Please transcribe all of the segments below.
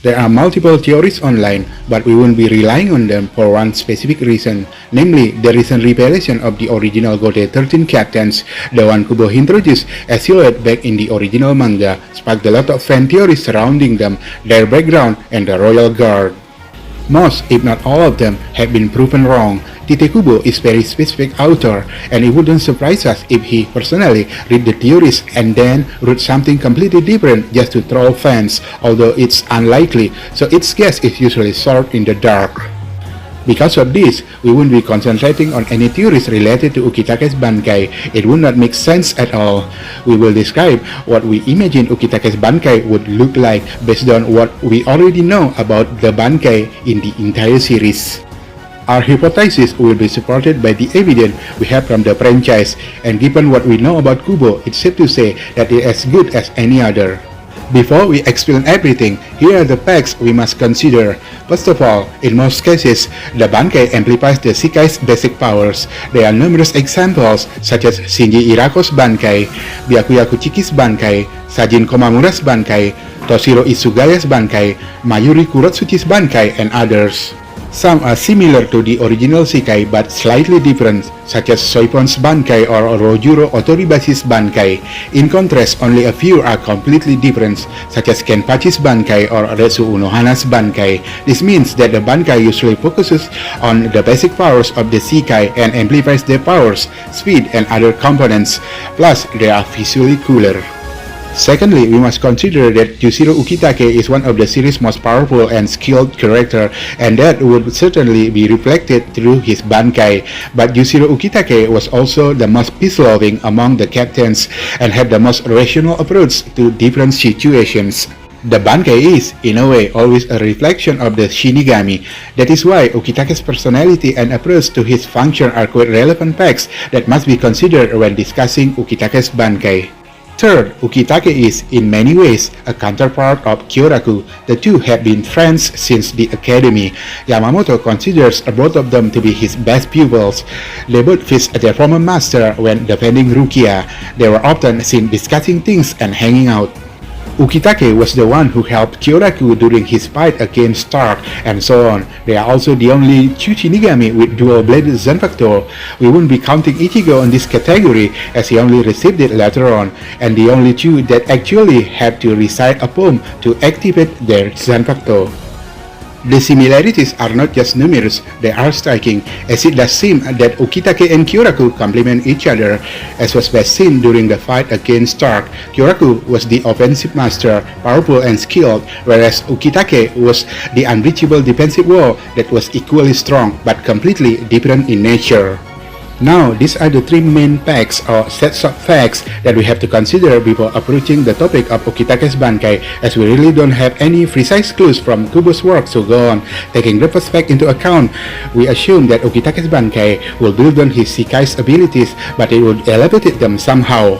There are multiple theories online, but we won't be relying on them for one specific reason, namely the recent revelation of the original Gotei 13 captains, the one Kubo introduced as silhouette back in the original manga, sparked a lot of fan theories surrounding them, their background, and the royal guard. Most, if not all of them, have been proven wrong. Tite Kubo is very specific author, and it wouldn't surprise us if he personally read the theories and then wrote something completely different just to troll fans, although it's unlikely, so its guess is usually short in the dark. Because of this, we won't be concentrating on any theories related to Ukitake's Bankai. It would not make sense at all. We will describe what we imagine Ukitake's Bankai would look like based on what we already know about the Bankai in the entire series. Our hypothesis will be supported by the evidence we have from the franchise, and given what we know about Kubo, it's safe to say that it is as good as any other. Before we explain everything, here are the facts we must consider. First of all, in most cases, the Bankai amplifies the Shikai's basic powers. There are numerous examples, such as Shinji Irako's Bankai, Byakuya Kuchiki's Bankai, Sajin Komamura's Bankai, Toshiro Isugaya's Bankai, Mayuri Kurotsuchi's Bankai, and others. Some are similar to the original Shikai but slightly different, such as Soipon's Bankai or Rojuro Otoribashi's Bankai. In contrast, only a few are completely different, such as Kenpachi's Bankai or Retsu Unohana's Bankai. This means that the Bankai usually focuses on the basic powers of the Shikai and amplifies their powers, speed, and other components. Plus, they are visually cooler. Secondly, we must consider that Yujiro Ukitake is one of the series' most powerful and skilled character, and that would certainly be reflected through his Bankai. But Yujiro Ukitake was also the most peace-loving among the captains and had the most rational approach to different situations. The Bankai is, in a way, always a reflection of the Shinigami. That is why Ukitake's personality and approach to his function are quite relevant facts that must be considered when discussing Ukitake's Bankai. Third, Ukitake is, in many ways, a counterpart of Kyoraku. The two have been friends since the academy. Yamamoto considers both of them to be his best pupils. They both faced their former master when defending Rukia. They were often seen discussing things and hanging out. Ukitake was the one who helped Kyoraku during his fight against Stark, and so on. They are also the only two Shinigami with dual-bladed Zanpakuto. We won't be counting Ichigo in this category, as he only received it later on, and the only two that actually had to recite a poem to activate their Zanpakuto. The similarities are not just numerous, they are striking, as it does seem that Ukitake and Kyoraku complement each other, as was best seen during the fight against Stark. Kyoraku was the offensive master, powerful and skilled, whereas Ukitake was the unreachable defensive wall that was equally strong but completely different in nature. Now, these are the three main facts or sets of facts that we have to consider before approaching the topic of Ukitake's Bankai, as we really don't have any precise clues from Kubo's work to go on. Taking the first fact into account, we assume that Ukitake's Bankai will build on his Shikai's abilities, but it would elevate them somehow.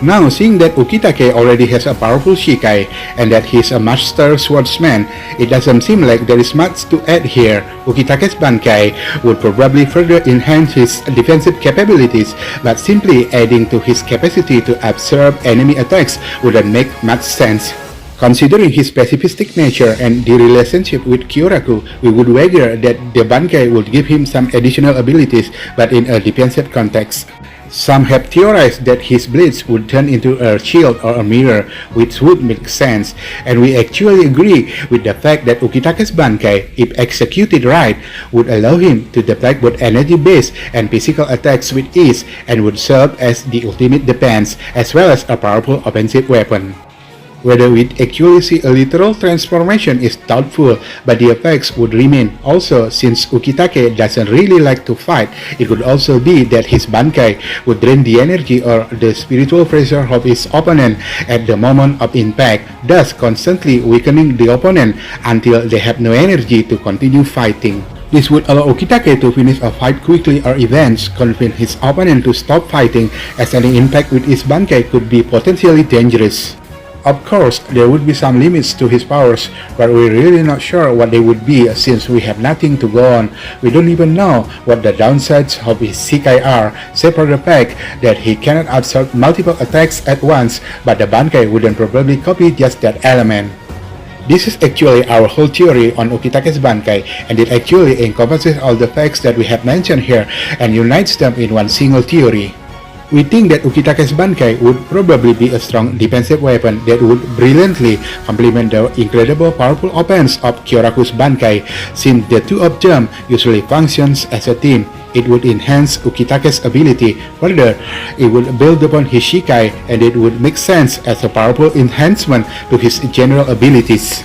Now, seeing that Ukitake already has a powerful Shikai and that he is a master swordsman, it doesn't seem like there is much to add here. Ukitake's Bankai would probably further enhance his defensive capabilities, but simply adding to his capacity to absorb enemy attacks wouldn't make much sense. Considering his pacifistic nature and the relationship with Kyoraku, we would wager that the Bankai would give him some additional abilities, but in a defensive context. Some have theorized that his blades would turn into a shield or a mirror, which would make sense, and we actually agree with the fact that Ukitake's Bankai, if executed right, would allow him to deflect both energy-based and physical attacks with ease, and would serve as the ultimate defense, as well as a powerful offensive weapon. Whether we'd actually see a literal transformation is doubtful, but the effects would remain. Also, since Ukitake doesn't really like to fight, it could also be that his Bankai would drain the energy or the spiritual pressure of his opponent at the moment of impact, thus constantly weakening the opponent until they have no energy to continue fighting. This would allow Ukitake to finish a fight quickly or events, convince his opponent to stop fighting, as any impact with his Bankai could be potentially dangerous. Of course, there would be some limits to his powers, but we're really not sure what they would be since we have nothing to go on. We don't even know what the downsides of his Shikai are, save for the fact that he cannot absorb multiple attacks at once, but the Bankai wouldn't probably copy just that element. This is actually our whole theory on Ukitake's Bankai, and it actually encompasses all the facts that we have mentioned here and unites them in one single theory. We think that Ukitake's Bankai would probably be a strong defensive weapon that would brilliantly complement the incredible powerful offense of Kyoraku's Bankai, since the two of them usually functions as a team. It would enhance Ukitake's ability. Further, it would build upon his Shikai, and it would make sense as a powerful enhancement to his general abilities.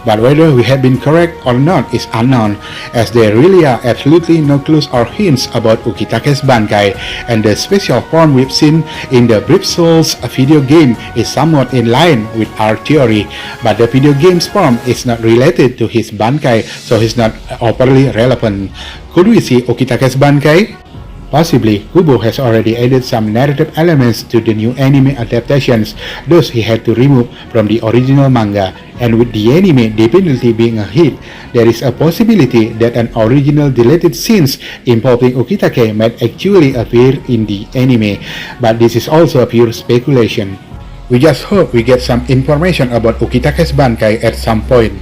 But whether we have been correct or not is unknown, as there really are absolutely no clues or hints about Ukitake's Bankai, and the special form we've seen in the Brief Souls video game is somewhat in line with our theory, but the video game's form is not related to his Bankai, so it's not overly relevant. Could we see Ukitake's Bankai? Possibly, Kubo has already added some narrative elements to the new anime adaptations, those he had to remove from the original manga, and with the anime definitely being a hit, there is a possibility that an original deleted scenes involving Ukitake might actually appear in the anime, but this is also pure speculation. We just hope we get some information about Ukitake's Bankai at some point.